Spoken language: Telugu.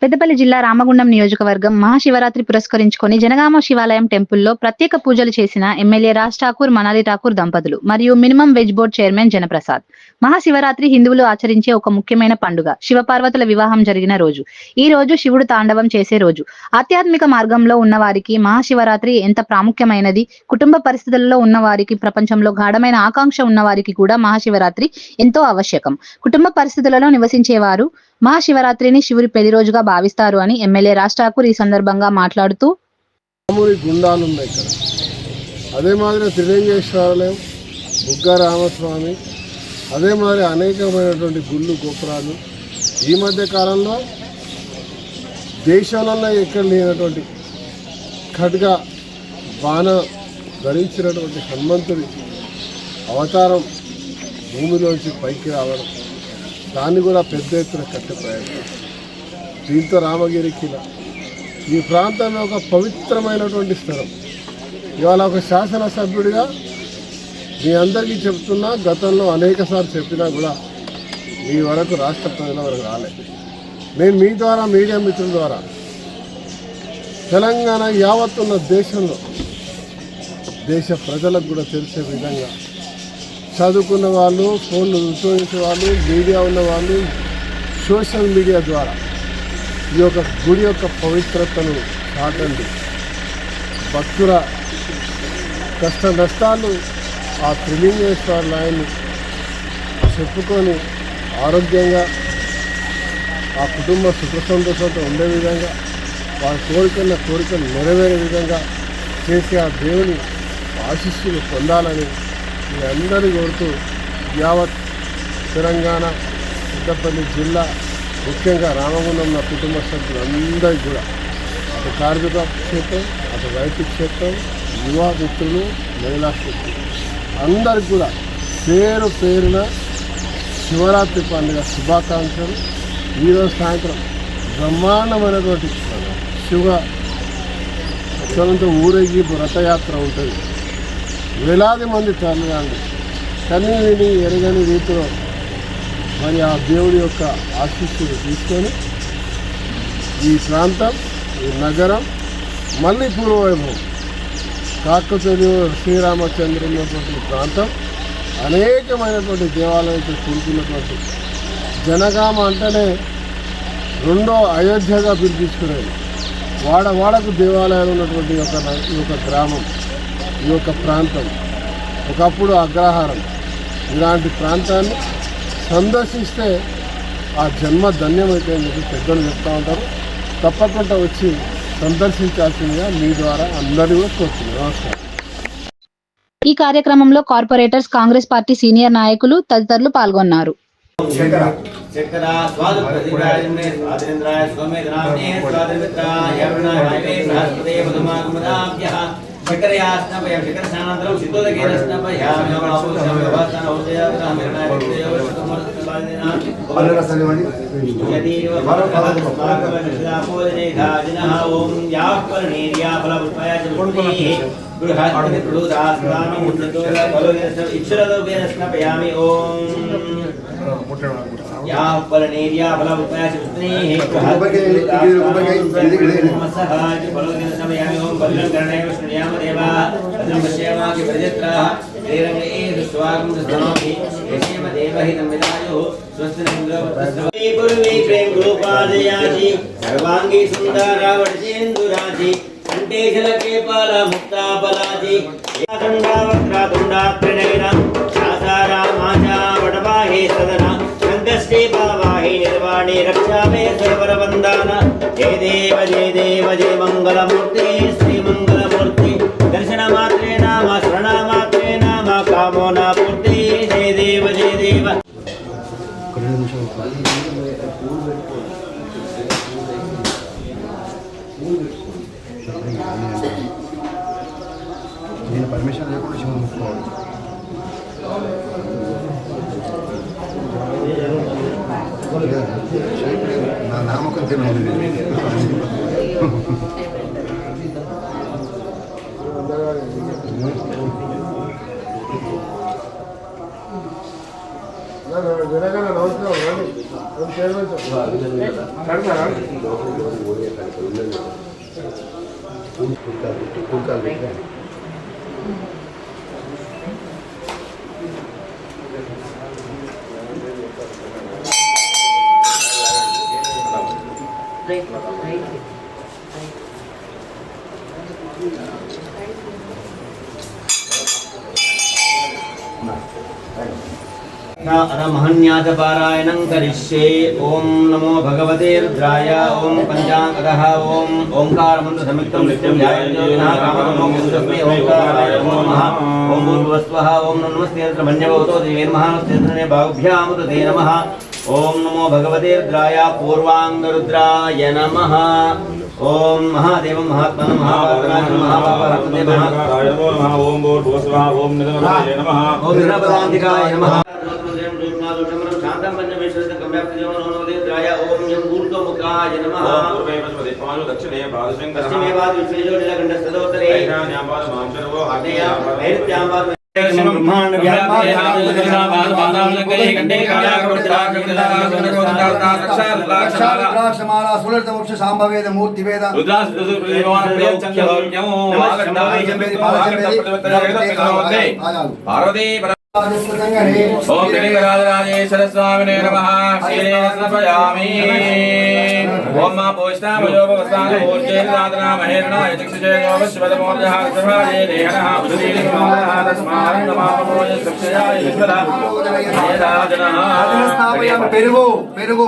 పెద్దపల్లి జిల్లా రామగుండం నియోజకవర్గం మహాశివరాత్రి పురస్కరించుకొని జనగామ శివాలయం టెంపుల్లో ప్రత్యేక పూజలు చేసిన ఎమ్మెల్యే రాజ్ ఠాకూర్, మనాలి ఠాకూర్ దంపతులు మరియు minimum wage board chairman Janaprasad. Mahashivratri హిందువులు ఆచరించే ఒక ముఖ్యమైన పండుగ. శివపార్వతుల వివాహం జరిగిన రోజు. ఈ రోజు శివుడు తాండవం చేసే రోజు. ఆధ్యాత్మిక మార్గంలో ఉన్నవారికి మహాశివరాత్రి ఎంత ప్రాముఖ్యమైనది, కుటుంబ పరిస్థితులలో ఉన్నవారికి, ప్రపంచంలో గాఢమైన ఆకాంక్ష ఉన్నవారికి కూడా మహాశివరాత్రి ఎంతో ఆవశ్యకం. కుటుంబ పరిస్థితులలో నివసించేవారు మహాశివరాత్రిని శివుడి పెళ్లి రోజుగా భావిస్తారు అని ఎమ్మెల్యే రాజ్ ఠాకూర్ ఈ సందర్భంగా మాట్లాడుతూ, గుండాలు ఉన్నాయి ఇక్కడ. అదే మాదిరి త్రిలింగేశ్వరాలయం, బుగ్గ రామస్వామి, అదే మాదిరి అనేకమైనటువంటి గుళ్ళు గోపురాలు ఈ మధ్య కాలంలో దేశంలో ఎక్కడ లేనటువంటి ఖడ్గ బాణ ధరించినటువంటి హనుమంతుడి అవతారం భూమిలోంచి పైకి రావడం, దాన్ని కూడా పెద్ద ఎత్తున కట్టిపోయారు. దీంతో రామగిరికి ఈ ప్రాంతంలో ఒక పవిత్రమైనటువంటి స్థలం. ఇవాళ ఒక శాసనసభ్యుడిగా మీ అందరికీ చెప్తున్నా, గతంలో అనేకసార్లు చెప్పినా కూడా మీ వరకు రాష్ట్ర ప్రజల వరకు రాలేదు. నేను మీ ద్వారా, మీడియా మిత్రుల ద్వారా తెలంగాణ యావత్తున్న దేశంలో దేశ ప్రజలకు కూడా తెలిసే విధంగా చదువుకున్న వాళ్ళు, ఫోన్లు ఉపయోగించే వాళ్ళు, మీడియా ఉన్న వాళ్ళు సోషల్ మీడియా ద్వారా ఈ యొక్క గుడి యొక్క పవిత్రతను చాటండి. భక్తుల కష్ట నష్టాలు ఆ త్రిలింగేశ్వర ఆయన్ని చెప్పుకొని ఆరోగ్యంగా ఆ కుటుంబ సుఖ సంతోషంతో ఉండే విధంగా, వారి కోరికలు నెరవేరే విధంగా చేసి ఆ దేవుని ఆశీస్సులు పొందాలని మీ అందరినీ కోరుతూ, యావత్ తెలంగాణ పెద్దపల్లి జిల్లా, ముఖ్యంగా రామగుండం నా కుటుంబ సభ్యులందరికీ కూడా, అటు కార్మిక క్షేత్రం, అటు రైతు క్షేత్రం, యువ మిత్రులు, మహిళా శక్తులు అందరికి కూడా పేరు పేరున శివరాత్రి పండుగ శుభాకాంక్షలు. ఈరోజు సాయంత్రం బ్రహ్మాండమైనటువంటి శివంతో ఊరేగింపు రథయాత్ర ఉంటుంది. వేలాది మంది తరలిరండి. కన్నీ విని ఎరగని రీతిలో మరి ఆ దేవుడి యొక్క ఆశీస్సులు తీసుకొని ఈ ప్రాంతం, ఈ నగరం మళ్ళీ పూర్వవైభవం, కాకతీయ శ్రీరామచంద్రుని ఉన్నటువంటి ప్రాంతం, అనేకమైనటువంటి దేవాలయాలతో కూడుకున్నటువంటి జనగామ అంటేనే రెండో అయోధ్యగా పిలిపించుకునేది. వాడకు దేవాలయాలు ఉన్నటువంటి ఈ యొక్క గ్రామం, ఈ యొక్క ప్రాంతం ఒకప్పుడు అగ్రహారం. ఇలాంటి ప్రాంతాన్ని సందర్శిస్తే ఆ జన్మ ధన్యమైతే అని చెప్పి పెద్దలు చెప్తూ ఉంటారు. తప్పకుండా వచ్చి సందర్శించాల్సిందిగా మీ ద్వారా అందరూ కోరుతుంది. నమస్కారం. ఈ కార్యక్రమంలో కార్పొరేటర్స్, కాంగ్రెస్ పార్టీ సీనియర్ నాయకులు తదితరులు పాల్గొన్నారు. सर्वांगी सुंदरावजेन्दुराजी कंठे झलके पाला मुक्ता बलाजी दंडावक्रादुंडात्रिनयना शासारामाचा वटवाहे सदना संकष्टे भावाहे निर्वाणे रक्षामे सर्वरवंदाना जय देव जय मंगलमूर्ति श्री मंगलमूर्ति दर्शन मात्रे नाम शरण मात्रे नाम कामना पूर्ति जय देव నేను పర్మిషన్ లేకుండా శివుని ముట్టుకోవాలి. నా నామకం తెలియదు. నమస్కారం. महन्यासपारायणं करिष्ये ओम नमो भगवते रुद्राय ओम पंचांगतः ओम ओंकारमन्त्रसंयुक्तं नित्यं ध्यायन्तो काममोक्षस्मै ओंकाराय नमो नमः ओम भूर्भुवस्वः ओम नमस्ते ब्रह्मण्यवतो देवे महानस्ते बाहुभ्यामुदते नमः ओम नमो भगवते रुद्राय पूर्वांगरुद्राय नमः ओम महादेव महात्मन महापात्राय महापापहरते महाकाराय नमः ओम भूर्भुवस्वः ओम निरवराय नमः ओम निरवरान्तिकाय नमः शांतं पंचमेश्वरस्य कम्याप्तिजोनोदेद्राय ओम यं ऊर्ध्वमुखाय नमः पूर्वे पश्चिमे दक्षिणे पादशंकरः पश्चिमे पादविश्वेजो नीलकण्ठस्तदोत्तरे ईशान्यां पादमांशर्वो आग्नेय नैऋत्यां पाद ब्रह्मांड व्याप्य हामदृष्टावाद बाणावलंकरे कंठे रुद्राक्षमाला सुललितवक्ष सांभवेद मूर्तिवेद पार्वती ओम गणेशराजेश्वर स्वामिने नमः शीलेन समर्पयामि ओम मा पोष्टामयोपवस्तान पूज्येनादना महेरणा यतिक्षजेयो वश्वदमोर्जः सर्वाये देहनः उदरीनिर्माणः तस्मात् नमामो यत्क्षयाय ईश्वरः येदाजनः పెరుగు